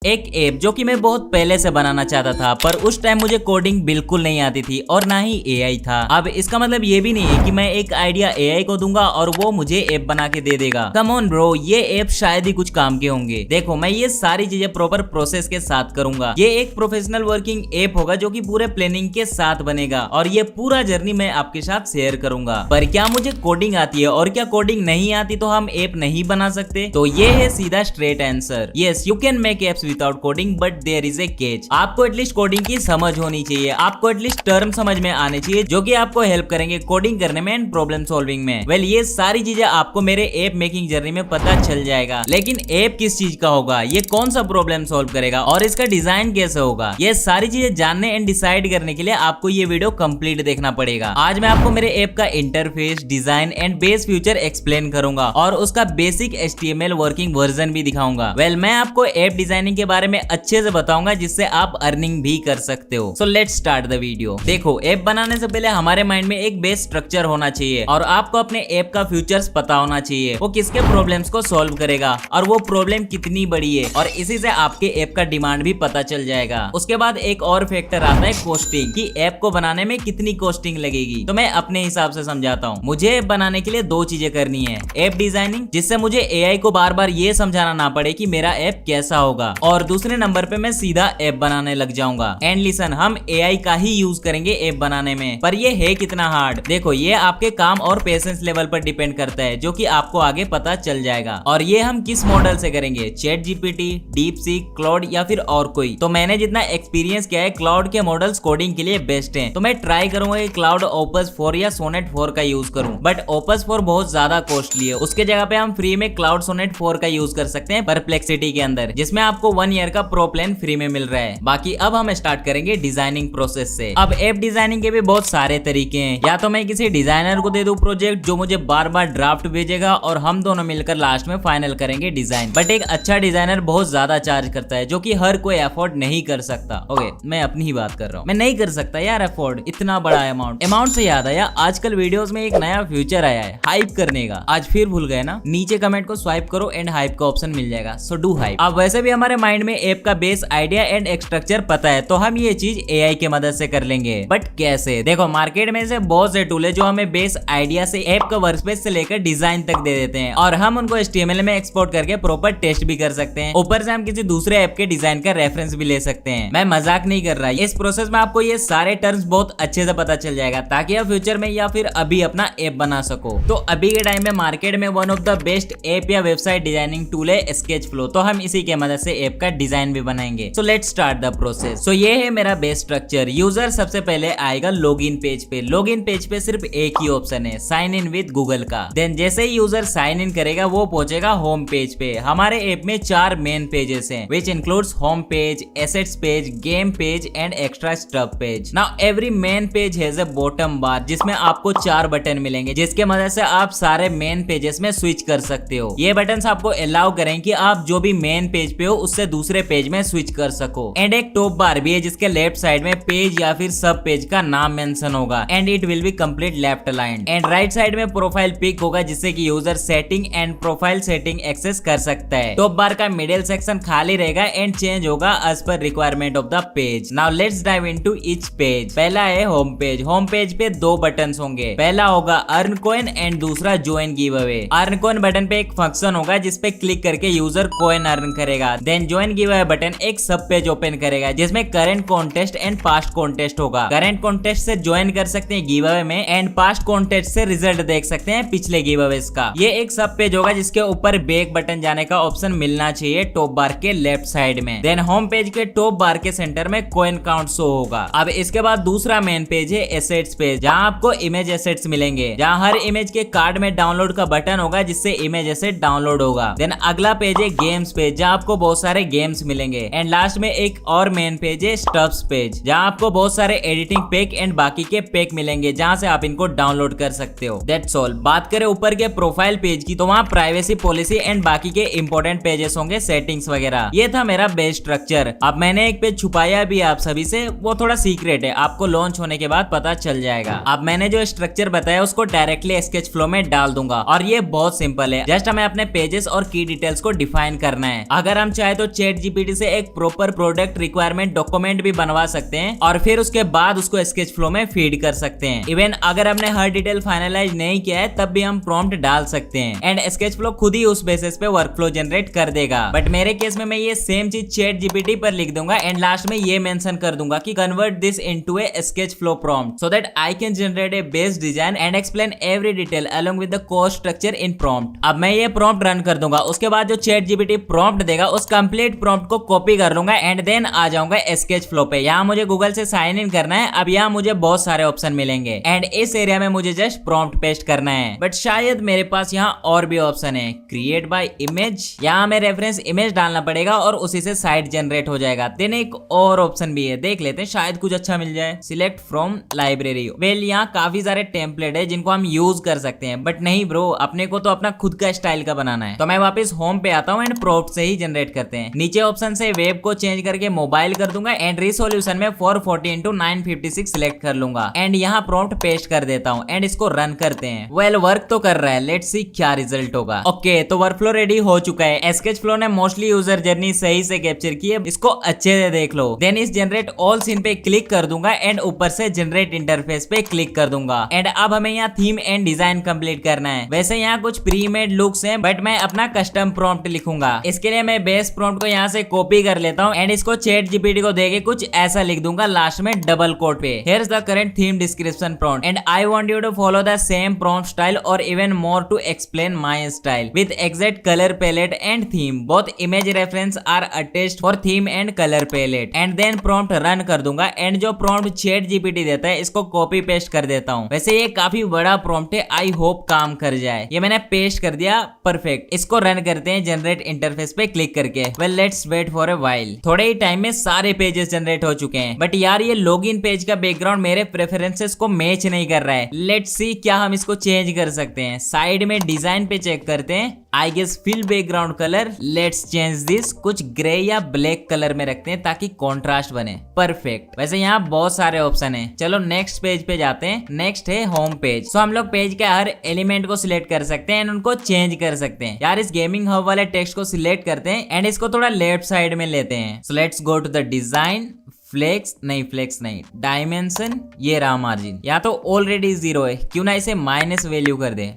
एक ऐप जो कि मैं बहुत पहले से बनाना चाहता था, पर उस टाइम मुझे कोडिंग बिल्कुल नहीं आती थी और ना ही एआई था। अब इसका मतलब ये भी नहीं है कि मैं एक आइडिया एआई को दूंगा और वो मुझे ऐप बना के दे देगा। कम ऑन ब्रो, ये ऐप शायद ही कुछ काम के होंगे। देखो, मैं ये सारी चीजें प्रॉपर प्रोसेस के साथ करूंगा। ये एक प्रोफेशनल वर्किंग ऐप होगा जो कि पूरे प्लानिंग के साथ बनेगा और ये पूरा जर्नी मैं आपके साथ शेयर करूंगा। पर क्या मुझे कोडिंग आती है और क्या कोडिंग नहीं आती तो हम ऐप नहीं बना सकते? तो ये है सीधा straight answer. Yes, you can make apps without coding but there is a catch. आपको एटलीस्ट कोडिंग की समझ होनी चाहिए, आपको एटलीस्ट टर्म समझ में आने चाहिए जो कि आपको हेल्प करेंगे कोडिंग करने में एंड प्रॉब्लम सॉल्विंग में। वेल, ये सारी चीजें आपको मेरे ऐप मेकिंग जर्नी में पता चल जाएगा। लेकिन ऐप किस चीज का होगा, ये कौन सा प्रॉब्लम सॉल्व करेगा और इसका डिजाइन कैसे होगा, ये सारी चीजें जानने एंड डिसाइड करने के लिए आपको ये वीडियो कंप्लीट देखना पड़ेगा। आज मैं आपको मेरे ऐप का interface, design and base feature explain करूंगा और उसका बेसिक HTML वर्किंग वर्जन भी दिखाऊंगा। वेल, मैं आपको ऐप डिजाइनिंग के बारे में अच्छे से बताऊंगा जिससे आप अर्निंग भी कर सकते हो। सो लेट्स स्टार्ट द वीडियो। देखो, ऐप बनाने से पहले हमारे माइंड में एक बेस स्ट्रक्चर होना चाहिए और आपको अपने ऐप का फ्यूचर्स पता होना चाहिए, वो किसके प्रॉब्लम्स को सॉल्व करेगा और वो प्रॉब्लम कितनी बड़ी है, और इसी से आपके ऐप का डिमांड भी पता चल जाएगा। उसके बाद एक और फैक्टर आता है कॉस्टिंग, कि ऐप को बनाने में कितनी कॉस्टिंग लगेगी। तो मैं अपने हिसाब से समझाता हूँ। मुझे ऐप बनाने के लिए दो चीजें करनी है, ऐप डिजाइनिंग, जिससे मुझे एआई को बार बार ये समझाना ना पड़े कि मेरा ऐप कैसा होगा, और दूसरे नंबर पे मैं सीधा ऐप बनाने लग जाऊंगा। एंड लिसन, हम एआई का ही यूज करेंगे ऐप बनाने में, पर ये है कितना हार्ड, देखो ये आपके काम और पेशेंस लेवल पर डिपेंड करता है, जो कि आपको आगे पता चल जाएगा। और ये हम किस मॉडल से करेंगे, चैट जीपीटी, डीपसीक, क्लाउड या फिर और कोई? तो मैंने जितना एक्सपीरियंस किया है, क्लाउड के मॉडल्स कोडिंग के लिए बेस्ट हैं। तो मैं ट्राई करूंगा कि क्लाउड ओपस 4 या सोनेट 4 का यूज करूं, बट ओपस 4 बहुत ज्यादा कॉस्टली है। उसके जगह पे हम फ्री में क्लाउड सोनेट 4 का यूज कर सकते हैं परप्लेक्सिटी के अंदर, जिसमें आपको 1 ईयर का प्रो प्लान फ्री में मिल रहा है। बाकी अब हम स्टार्ट करेंगे डिजाइनिंग प्रोसेस से। अब ऐप डिजाइनिंग के भी बहुत सारे तरीके हैं। या तो मैं किसी डिजाइनर को दे दूं प्रोजेक्ट जो मुझे बार बार ड्राफ्ट भेजेगा और हम दोनों मिलकर लास्ट में फाइनल करेंगे डिजाइन। बट एक अच्छा डिजाइनर बहुत ज्यादा चार्ज करता है, जो कि हर कोई अफोर्ड नहीं कर सकता। ओके, मैं अपनी ही बात कर रहा हूँ, मैं नहीं कर सकता यार अफोर्ड इतना बड़ा अमाउंट से याद आया, आजकल वीडियोस में एक नया फीचर आया है हाइप करने का। आज फिर भूल गए ना? नीचे कमेंट को स्वाइप करो एंड हाइप का ऑप्शन मिल जाएगा, सो डू हाइप। अब वैसे भी हमारे माइंड में ऐप का बेस आइडिया एंड स्ट्रक्चर पता है, तो हम ये चीज एआई की मदद से कर लेंगे। बट कैसे? देखो, मार्केट में से बहुत से टूल है जो हमें बेस आइडिया से ऐप का वर्कस्पेस से लेकर डिजाइन तक दे देते हैं, और हम उनको HTML में एक्सपोर्ट करके प्रॉपर टेस्ट भी कर सकते हैं। ऊपर से हम किसी दूसरे ऐप के डिजाइन का रेफरेंस भी ले सकते हैं। मैं मजाक नहीं कर रहा, इस प्रोसेस में आपको ये सारे टर्म्स बहुत अच्छे से पता चल जाएगा, ताकि आप फ्यूचर में या फिर अभी अपना ऐप बना सको। तो अभी के टाइम में मार्केट में one of the best app या वेबसाइट डिजाइनिंग टूल है स्केचफ्लो, तो हम इसी के मदद से ऐप का डिजाइन भी बनाएंगे। So let's start the process. So ये है मेरा बेस स्ट्रक्चर। यूजर सबसे पहले आएगा लॉगिन पेज पे। लॉगिन पेज पे सिर्फ एक ही ऑप्शन है, साइन इन विद गूगल का। देन जैसे ही यूजर साइन इन करेगा, वो पहुंचेगा होम पेज पे। हमारे ऐप में 4 मेन पेजेस हैं, which includes home page, assets page, game page and extra stuff page. Now every main page has a bottom बार, जिसमें आपको 4 बटन मिलेंगे, जिसके मदद से आप सारे मेन पेजेस में स्विच कर सकते हो। ये बटन्स आपको अलाउ करें कि आप जो भी मेन पेज पे हो उससे दूसरे पेज में स्विच कर सको। एंड एक टॉप बार भी है, जिसके लेफ्ट साइड में पेज या फिर सब पेज का नाम मेंशन होगा, and it will be complete left aligned. And right side में प्रोफाइल पिक होगा, जिससे कि user setting and profile setting access कर सकता है। टॉप बार का मिडिल सेक्शन खाली रहेगा एंड चेंज होगा as per requirement of the page. Now let's dive into each page. पहला है होम पेज। होम पेज पे 2 बटन्स होंगे, पहला होगा अर्न कॉइन एंड दूसरा join give away. Earn coin button पे एक फंक्शन होगा, जिसपे क्लिक करके यूजर कॉइन अर्न करेगा। Then join give away button एक सब पेज ओपन करेगा, जिसमें current contest and past contest होगा। करंट कॉन्टेस्ट से ज्वाइन कर सकते हैं गिव अवे में, एंड पास्ट कॉन्टेस्ट से रिजल्ट देख सकते हैं पिछले गिव अवेज का। ये एक सब पेज होगा, जिसके ऊपर बैक बटन जाने का ऑप्शन मिलना चाहिए टॉप बार के लेफ्ट साइड में। देन होम पेज के टॉप बार के सेंटर में कॉइन काउंट शो होगा। अब इसके बाद दूसरा मेन पेज है एसेट्स पेज, जहां आपको इमेज एसेट्स मिलेंगे, जहां हर इमेज के कार्ड में डाउनलोड का बटन होगा, जिससे इमेज एसेट डाउनलोड होगा। देन अगला पेज है गेम्स पेज, जहां आपको बहुत सारे गेम्स मिलेंगे। एंड लास्ट में एक और मेन पेज है स्टफ्स पेज, जहां आपको बहुत सारे एडिटिंग पैक एंड बाकी के पैक मिलेंगे, जहां से आप इनको डाउनलोड कर सकते हो। That's all. बात करें ऊपर के प्रोफाइल पेज की, तो वहां प्राइवेसी पॉलिसी एंड बाकी के इंपॉर्टेंट पेजेस होंगे, सेटिंग्स वगैरह। ये था मेरा बेस स्ट्रक्चर। अब मैंने एक पेज छुपाया भी आप सभी से, वो थोड़ा सीक्रेट है, आपको लॉन्च होने के बाद पता चल जाएगा। अब मैंने जो स्ट्रक्चर बताया उसको डायरेक्टली स्केचफ्लो में डाल दूंगा, और ये बहुत सिंपल है। जस्ट हमें अपने पेजेस और की डिटेल्स को डिफाइन करना है। अगर हम चाहे तो चैट जीपीटी से एक प्रॉपर प्रोडक्ट रिक्वायरमेंट डॉक्यूमेंट भी बनवा सकते हैं और फिर उसके बाद उसको स्केच फ्लो में फीड कर सकते हैं। इवन अगर हमने हर डिटेल फाइनलाइज नहीं किया है तब भी हम प्रॉम्प्ट डाल सकते हैं एंड स्केच फ्लो खुद ही उस बेसिस पे वर्क फ्लो जनरेट कर देगा। बट मेरे केस में मैं ये सेम चीज चैट जीपीटी पर लिख दूंगा एंड लास्ट में ये मेंशन कर दूंगा कि convert this into A sketch flow prompt so that I can generate a base design and explain every detail along with the code structure in prompt. अब मैं ये प्रॉम्प्ट रन कर दूंगा, उसके बाद जो चैट जीपीटी प्रॉम्प्ट देगा उस कंप्लीट प्रॉम्प्ट को कॉपी कर लूंगा एंड देन आ जाऊंगा स्केच फ्लो पे। यहाँ मुझे गूगल से साइन इन करना है। अब यहाँ मुझे बहुत सारे ऑप्शन मिलेंगे एंड इस एरिया में मुझे जस्ट प्रॉम्प्ट पेस्ट करना है। बट शायद मेरे पास यहाँ और भी ऑप्शन है, क्रिएट बाय इमेज। यहाँ में रेफरेंस इमेज डालना पड़ेगा और उसी से साइट जनरेट हो जाएगा। देन एक और ऑप्शन भी है, देख लेते हैं शायद कुछ अच्छा मिल जाए। Select from library. वेल यहाँ काफी सारे टेम्पलेट है जिनको हम यूज कर सकते हैं, बट नहीं ब्रो, अपने को तो अपना खुद का स्टाइल का बनाना है। तो मैं वापस होम पे आता हूँ एंड प्रॉम्प्ट से ही जनरेट करते हैं। नीचे ऑप्शन से वेब को चेंज करके मोबाइल कर दूंगा एंड रिसोल्यूशन में 440x956 सिलेक्ट कर लूंगा एंड यहाँ प्रॉम्प्ट पेस्ट कर देता हूँ एंड इसको रन करते हैं। वेल वर्क तो कर रहा है, लेट्स सी क्या रिजल्ट होगा। ओके तो वर्क फ्लो रेडी हो चुका है। स्केच फ्लो ने मोस्टली यूजर जर्नी सही से कैप्चर की है, इसको अच्छे से देख लो। देन इस जनरेट ऑल सीन पे क्लिक कर दूंगा एंड ऊपर से जनरेट इंटरफेस पे क्लिक कर दूंगा एंड अब हमें यहाँ थीम एंड डिजाइन कंप्लीट करना है। वैसे यहाँ कुछ प्री मेड लुक्स हैं बट मैं अपना कस्टम प्रॉम्प्ट लिखूंगा। इसके लिए मैं बेस प्रॉम्प्ट को यहाँ से कॉपी कर लेता हूँ एंड इसको चैट जीपीटी को देके कुछ ऐसा लिख दूंगा लास्ट में डबल कोट पे। Here's the current theme description prompt and I want you to follow the same prompt style or even more to explain my style with exact color palette and theme. Both image reference are attached for theme and color palette and then prompt run कर दूंगा and जो prompt chat GPT देता है इसको copy paste कर देता हूँ। वैसे ये काफी बड़ा prompt है, आई होप काम कर जाए। ये मैंने पेस्ट कर दिया, परफेक्ट। इसको रन करते हैं जनरेट इंटरफेस पे क्लिक करके। Well let's wait for a while. थोड़े ही टाइम में सारे पेजेस जनरेट हो चुके हैं बट यार ये लॉगिन पेज का बैकग्राउंड मेरे प्रेफरेंसेस को मैच नहीं कर रहा है। लेट्स सी क्या हम इसको चेंज कर सकते हैं। साइड में डिजाइन पे चेक करते हैं, I guess fill background colour. Let's change this, कुछ ग्रे या ब्लैक कलर में रखते हैं ताकि कॉन्ट्रास्ट बने। परफेक्ट। वैसे यहाँ बहुत सारे ऑप्शन है, चलो नेक्स्ट पेज पे जाते हैं। नेक्स्ट है होम पेज। सो हम लोग पेज के हर एलिमेंट को सिलेक्ट कर सकते हैं एंड उनको चेंज कर सकते हैं। यार इस गेमिंग हब वाले टेक्स्ट को सिलेक्ट करते हैं एंड इसको थोड़ा लेफ्ट साइड में लेते हैं। So let's go to the design, flex नहीं, डायमेंशन, ये रहा मार्जिन। यहाँ तो ऑलरेडी 0 है, क्यों ना इसे माइनस वैल्यू कर दे।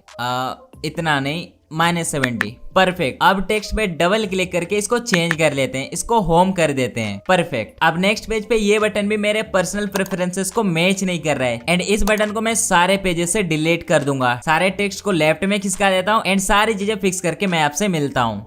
इतना नहीं, -70। परफेक्ट। अब टेक्स्ट पे डबल क्लिक करके इसको चेंज कर लेते हैं, इसको होम कर देते हैं। परफेक्ट। अब नेक्स्ट पेज पे ये बटन भी मेरे पर्सनल प्रेफरेंसेस को मैच नहीं कर रहा है एंड इस बटन को मैं सारे पेजेस से डिलीट कर दूंगा। सारे टेक्स्ट को लेफ्ट में खिसका देता हूँ एंड सारी चीजें फिक्स करके मैं आपसे मिलता हूँ।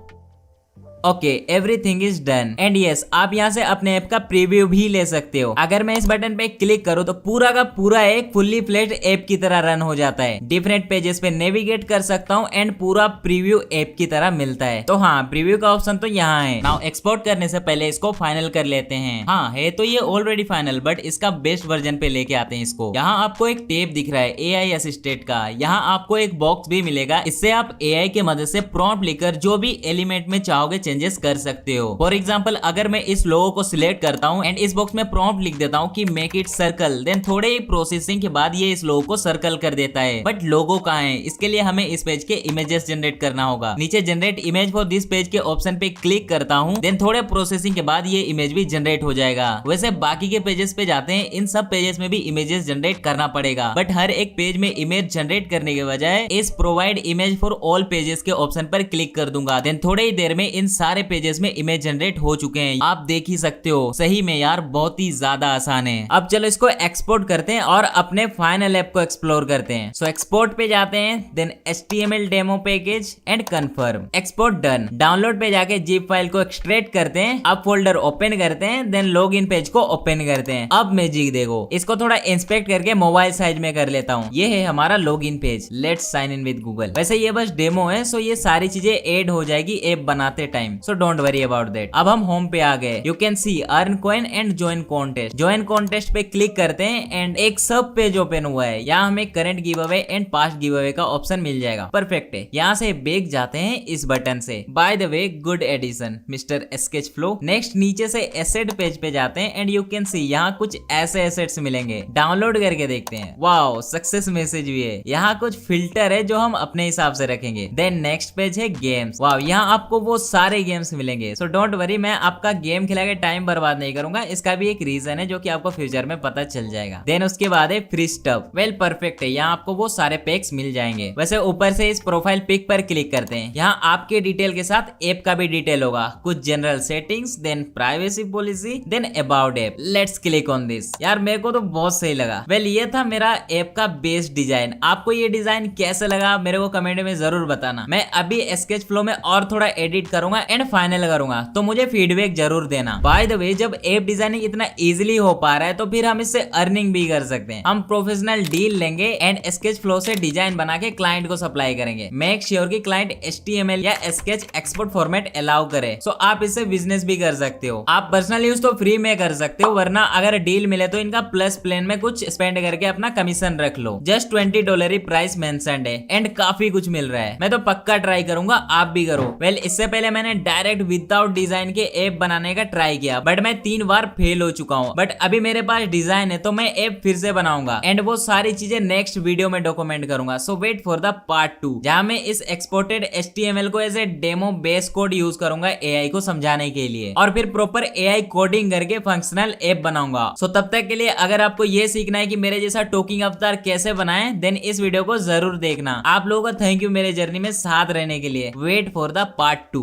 Okay everything is done and yes आप यहाँ से अपने ऐप का प्रीव्यू भी ले सकते हो। अगर मैं इस बटन पे क्लिक करूँ तो पूरा का पूरा एक फुल्ली फ्लेज्ड ऐप की तरह रन हो जाता है। डिफरेंट पेजेस पे नेविगेट कर सकता हूँ एंड पूरा प्रीव्यू ऐप की तरह मिलता है। तो हाँ, प्रीव्यू का ऑप्शन तो यहाँ है। नाउ एक्सपोर्ट करने से पहले इसको फाइनल कर लेते हैं। हाँ है तो ये ऑलरेडी फाइनल बट इसका बेस्ट वर्जन पे लेके आते हैं इसको। यहाँ आपको एक टेप दिख रहा है AI असिस्टेंट का। यहाँ आपको एक बॉक्स भी मिलेगा, इससे आप AI के मदद से प्रॉम्प्ट लिखकर जो भी एलिमेंट में चाहोगे चेंजेस कर सकते हो। फॉर एग्जाम्पल अगर मैं इस लोगो को सिलेक्ट करता हूँ एंड इस बॉक्स में प्रॉम्प्ट लिख देता हूँ कि मेक इट सर्कल, देन थोड़े ही प्रोसेसिंग के बाद ये इस लोगो को सर्कल कर देता है। बट लोगो कहाँ है, इसके लिए हमें इस पेज के इमेजेस जनरेट करना होगा। नीचे generate image for this page के ऑप्शन पे क्लिक करता हूँ, देन थोड़े प्रोसेसिंग के बाद ये इमेज भी जनरेट हो जाएगा। वैसे बाकी के पेजेस पे जाते हैं, इन सब पेजेस में भी इमेजेस जनरेट करना पड़ेगा बट हर एक पेज में इमेज जनरेट करने के बजाय इस provide image for all pages के ऑप्शन पर क्लिक कर दूंगा। देन थोड़े ही देर में इन सारे पेजेस में इमेज जनरेट हो चुके हैं। आप देख ही सकते हो, सही में यार बहुत ही ज्यादा आसान है। अब चलो इसको एक्सपोर्ट करते हैं और अपने फाइनल ऐप को एक्सप्लोर करते हैं। सो एक्सपोर्ट पे जाते हैं, then HTML demo package and confirm. Export done. Download पे जाके जिप फाइल को एक्सट्रैक्ट करते हैं। अब फोल्डर ओपन करते हैं, देन लॉगिन पेज को ओपन करते हैं। अब मैजिक देखो, इसको थोड़ा इंस्पेक्ट करके मोबाइल साइज में कर लेता हूँ। ये है हमारा login page. Let's sign in with Google. वैसे ये बस डेमो है, सो ये सारी चीजें ऐड हो जाएगी ऐप बनाते time, so don't worry about that. अब हम होम पे आ गए। You can see earn coin and join contest. Join contest पे क्लिक करते हैं एंड एक सब पेज ओपन हुआ है। यहाँ हमें current give away and past give away का ऑप्शन मिल जाएगा। परफेक्ट है। यहाँ से बैक जाते हैं इस बटन से। By the way good addition mister sketch flow. Next नीचे से एसेट पेज पे जाते हैं एंड यू कैन सी यहाँ कुछ ऐसे एसेट्स मिलेंगे। डाउनलोड करके देखते हैं। वाओ सक्सेस मैसेज भी है। यहाँ कुछ फिल्टर है जो हम अपने हिसाब से रखेंगे। देन नेक्स्ट पेज है गेम्स। वाओ यहाँ आपको वो सारे सारे गेम्स मिलेंगे। सो डोंट वरी, मैं आपका गेम खिला के टाइम बर्बाद नहीं करूंगा। इसका भी एक रीजन है जो कि आपको फ्यूचर में पता चल जाएगा। देन उसके बाद है फ्री स्टफ। वेल परफेक्ट है, यहाँ आपको वो सारे पैक्स मिल जाएंगे। वैसे ऊपर से इस प्रोफाइल पिक पर क्लिक करते हैं, यहाँ आपके डिटेल के साथ ऐप का भी डिटेल होगा, कुछ general settings, then privacy policy, then about app. Let's click on this. यार मेरे को तो बहुत सही लगा। वेल ये था मेरा ऐप का बेस डिजाइन। आपको ये डिजाइन कैसे लगा मेरे को कमेंट में जरूर बताना। मैं अभी स्केच फ्लो में और थोड़ा एडिट करूंगा एंड फाइनल करूंगा, तो मुझे फीडबैक जरूर देना। बाय द वे, जब ऐप डिजाइनिंग इतना इजीली हो पा रहा है तो फिर हम इससे अर्निंग भी कर सकते हैं। हम प्रोफेशनल डील लेंगे एंड स्केच फ्लो से डिजाइन बना के क्लाइंट को सप्लाई करेंगे। मेक श्योर कि क्लाइंट HTML या स्केच एक्सपोर्ट फॉर्मेट अलाउ करे। सो आप इससे बिजनेस भी कर सकते हो। आप पर्सनल यूज तो फ्री में कर सकते हो, वरना अगर डील मिले तो इनका प्लस प्लान में कुछ स्पेंड करके अपना कमीशन रख लो। जस्ट $20 ही प्राइस मेंशन्ड है एंड काफी कुछ मिल रहा है। मैं तो पक्का ट्राई करूंगा, आप भी करो। वेल इससे पहले मैंने डायरेक्ट विदाउट डिजाइन के ऐप बनाने का ट्राई किया, बट मैं 3 बार फेल हो चुका हूँ। बट अभी मेरे पास डिजाइन है तो मैं ऐप फिर से बनाऊंगा एंड वो सारी चीजें नेक्स्ट वीडियो में डॉक्यूमेंट करूंगा। So wait for the part 2, जहां मैं इस एक्सपोर्टेड HTML को as a demo base code use करूंगा AI को समझाने के लिए, और फिर प्रॉपर AI कोडिंग करके फंक्शनल ऐप बनाऊंगा। सो तब तक के लिए अगर आपको ये सीखना है कि मेरे जैसा टॉकिंग अवतार कैसे बनाएं, देन इस वीडियो को जरूर देखना। आप लोगों का थैंक यू मेरे जर्नी में साथ रहने के लिए। Wait for the part 2।